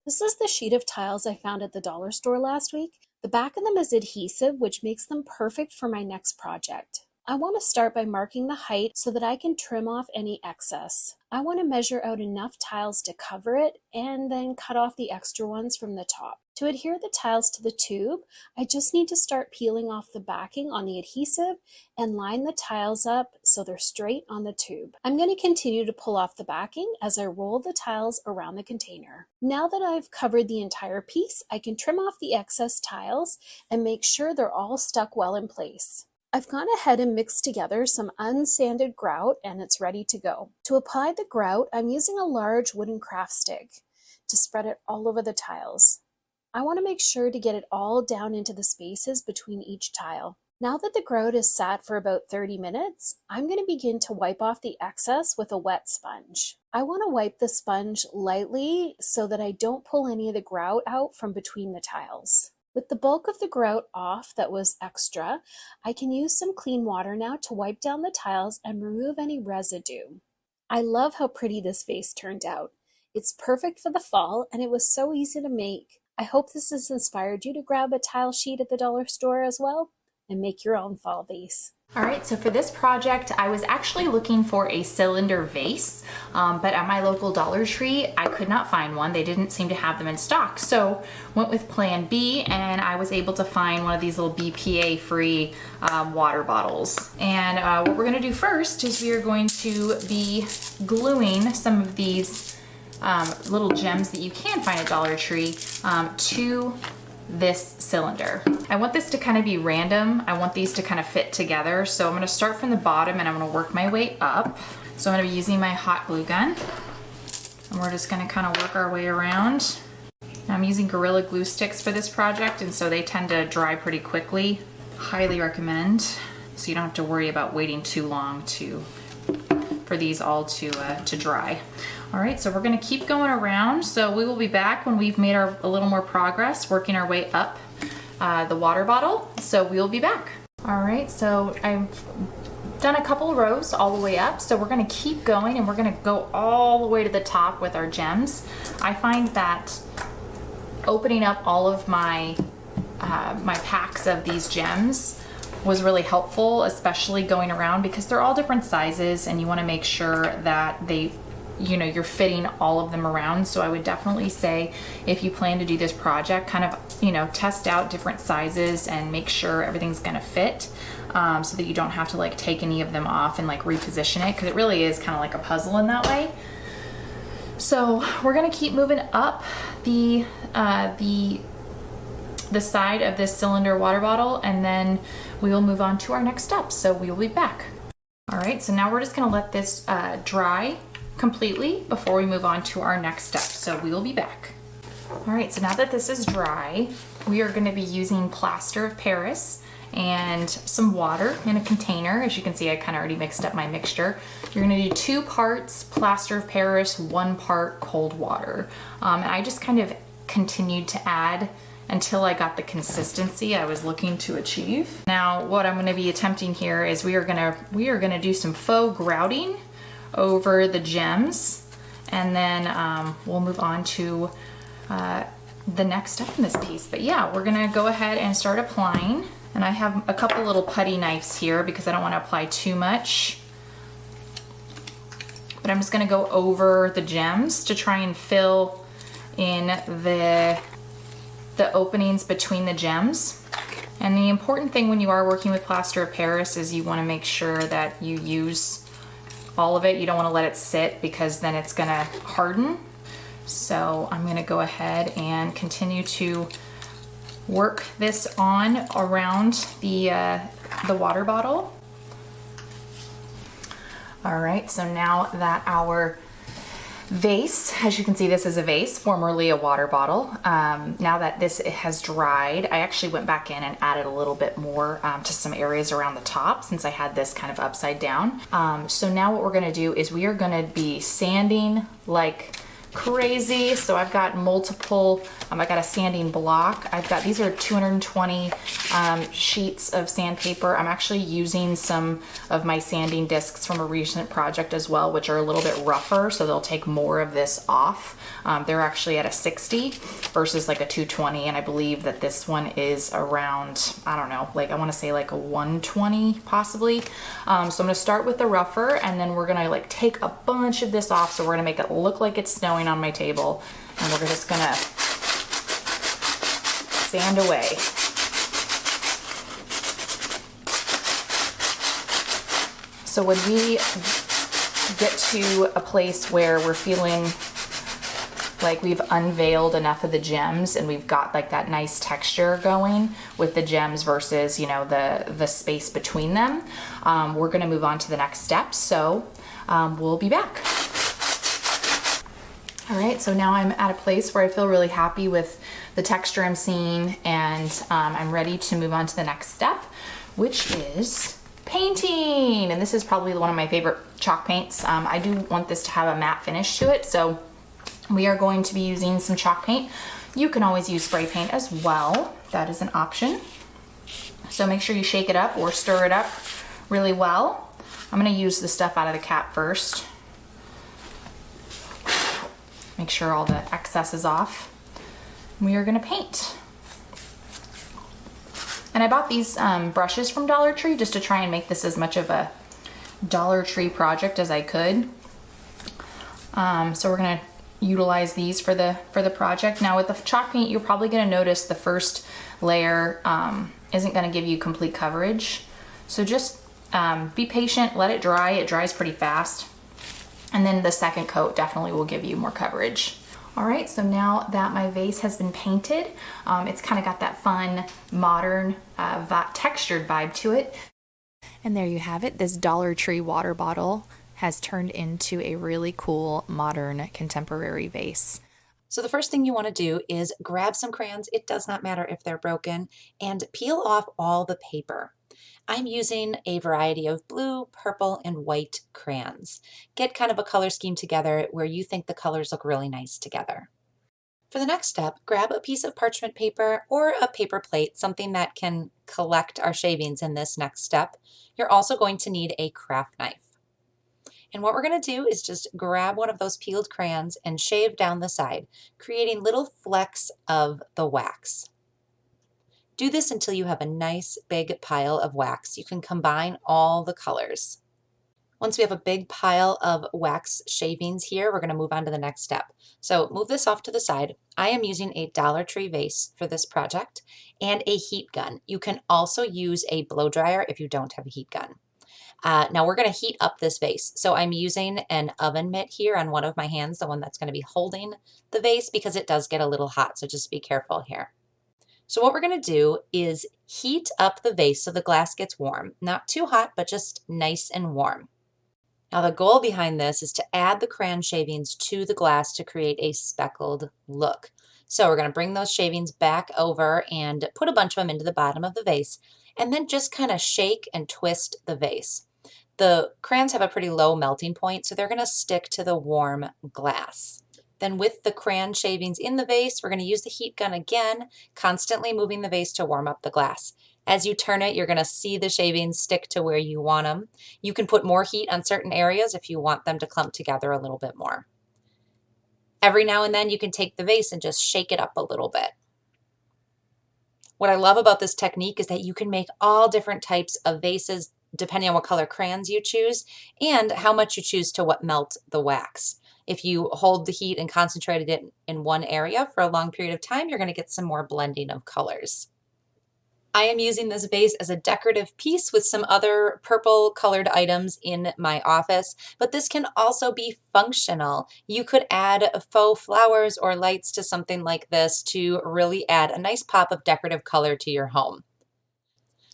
This is the sheet of tiles I found at the dollar store last week. The back of them is adhesive, which makes them perfect for my next project. I want to start by marking the height so that I can trim off any excess. I want to measure out enough tiles to cover it and then cut off the extra ones from the top. To adhere the tiles to the tube, I just need to start peeling off the backing on the adhesive and line the tiles up so they're straight on the tube. I'm going to continue to pull off the backing as I roll the tiles around the container. Now that I've covered the entire piece, I can trim off the excess tiles and make sure they're all stuck well in place. I've gone ahead and mixed together some unsanded grout and it's ready to go. To apply the grout, I'm using a large wooden craft stick to spread it all over the tiles. I want to make sure to get it all down into the spaces between each tile. Now that the grout is sat for about 30 minutes, I'm going to begin to wipe off the excess with a wet sponge. I want to wipe the sponge lightly so that I don't pull any of the grout out from between the tiles. With the bulk of the grout off that was extra, I can use some clean water now to wipe down the tiles and remove any residue. I love how pretty this vase turned out. It's perfect for the fall and it was so easy to make. I hope this has inspired you to grab a tile sheet at the dollar store as well and make your own fall vase. All right, so for this project, I was actually looking for a cylinder vase, but at my local Dollar Tree, I could not find one. They didn't seem to have them in stock. So went with plan B and I was able to find one of these little BPA-free water bottles. And what we're gonna do first is we are going to be gluing some of these little gems that you can find at Dollar Tree to this cylinder. I want this to kind of be random. I want these to kind of fit together. So I'm going to start from the bottom and I'm going to work my way up. So I'm going to be using my hot glue gun and we're just going to kind of work our way around. I'm using Gorilla Glue sticks for this project and so they tend to dry pretty quickly. Highly recommend. So you don't have to worry about waiting too long for these all to dry. All right, so we're gonna keep going around. So we will be back when we've made a little more progress, working our way up the water bottle. So we'll be back. All right, so I've done a couple rows all the way up. So we're gonna keep going and we're gonna go all the way to the top with our gems. I find that opening up all of my my packs of these gems was really helpful, especially going around because they're all different sizes and you wanna make sure that you're fitting all of them around. So I would definitely say if you plan to do this project, kind of, test out different sizes and make sure everything's gonna fit so that you don't have to like take any of them off and like reposition it because it really is kind of like a puzzle in that way. So we're gonna keep moving up the side of this cylinder water bottle and then we will move on to our next step. So we will be back. All right, so now we're just gonna let this dry completely before we move on to our next step. So we will be back. All right, so now that this is dry, we are going to be using Plaster of Paris and some water in a container. As you can see, I kind of already mixed up my mixture. You're going to do 2 parts Plaster of Paris, 1 part cold water. And I just kind of continued to add until I got the consistency I was looking to achieve. Now, what I'm going to be attempting here is we are going to do some faux grouting over the gems and then we'll move on to the next step in this piece. But yeah, we're gonna go ahead and start applying and I have a couple little putty knives here because I don't want to apply too much, but I'm just gonna go over the gems to try and fill in the openings between the gems. And the important thing when you are working with Plaster of Paris is you want to make sure that you use all of it. You don't want to let it sit because then it's gonna harden. So I'm gonna go ahead and continue to work this on around the water bottle. All right, so now that our vase, as you can see, this is a vase, formerly a water bottle. Now that this has dried, I actually went back in and added a little bit more to some areas around the top since I had this kind of upside down. So now what we're gonna do is we are gonna be sanding like crazy. So I've got multiple, I got a sanding block. These are 220 sheets of sandpaper. I'm actually using some of my sanding discs from a recent project as well, which are a little bit rougher, so they'll take more of this off. They're actually at a 60 versus like a 220, and I believe that this one is around, I don't know, like I want to say like a 120 possibly. So I'm going to start with the rougher, and then we're going to like take a bunch of this off. So we're going to make it look like it's snowing on my table, and we're just going to sand away. So when we get to a place where we're feeling like we've unveiled enough of the gems and we've got like that nice texture going with the gems versus, you know, the space between them, we're going to move on to the next step. So we'll be back. All right, so now I'm at a place where I feel really happy with the texture I'm seeing, and I'm ready to move on to the next step, which is painting. And this is probably one of my favorite chalk paints. I do want this to have a matte finish to it, so we are going to be using some chalk paint. You can always use spray paint as well. That is an option. So make sure you shake it up or stir it up really well. I'm going to use the stuff out of the cap first. Make sure all the excess is off. We are going to paint. And I bought these brushes from Dollar Tree just to try and make this as much of a Dollar Tree project as I could. So we're going to utilize these for the project. Now with the chalk paint, you're probably going to notice the first layer isn't going to give you complete coverage. So just be patient, let it dry. It dries pretty fast. And then the second coat definitely will give you more coverage. All right, so now that my vase has been painted, it's kind of got that fun, modern, textured vibe to it. And there you have it. This Dollar Tree water bottle has turned into a really cool, modern, contemporary vase. So the first thing you want to do is grab some crayons, it does not matter if they're broken, and peel off all the paper. I'm using a variety of blue, purple, and white crayons. Get kind of a color scheme together where you think the colors look really nice together. For the next step, grab a piece of parchment paper or a paper plate, something that can collect our shavings in this next step. You're also going to need a craft knife. And what we're going to do is just grab one of those peeled crayons and shave down the side, creating little flecks of the wax. Do this until you have a nice big pile of wax. You can combine all the colors. Once we have a big pile of wax shavings here, we're going to move on to the next step. So move this off to the side. I am using a Dollar Tree vase for this project and a heat gun. You can also use a blow dryer if you don't have a heat gun. Now we're going to heat up this vase. So I'm using an oven mitt here on one of my hands, the one that's going to be holding the vase, because it does get a little hot. So just be careful here. So what we're going to do is heat up the vase so the glass gets warm. Not too hot, but just nice and warm. Now the goal behind this is to add the crayon shavings to the glass to create a speckled look. So we're going to bring those shavings back over and put a bunch of them into the bottom of the vase, and then just kind of shake and twist the vase. The crayons have a pretty low melting point, so they're going to stick to the warm glass. Then with the crayon shavings in the vase, we're going to use the heat gun again, constantly moving the vase to warm up the glass. As you turn it, you're going to see the shavings stick to where you want them. You can put more heat on certain areas if you want them to clump together a little bit more. Every now and then you can take the vase and just shake it up a little bit. What I love about this technique is that you can make all different types of vases depending on what color crayons you choose and how much you choose to melt the wax. If you hold the heat and concentrated it in one area for a long period of time, you're going to get some more blending of colors. I am using this vase as a decorative piece with some other purple colored items in my office, but this can also be functional. You could add faux flowers or lights to something like this to really add a nice pop of decorative color to your home.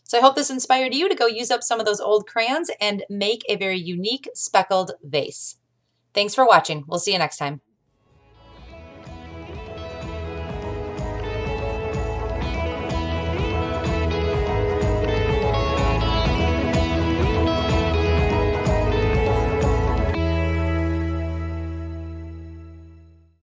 So I hope this inspired you to go use up some of those old crayons and make a very unique speckled vase. Thanks for watching. We'll see you next time.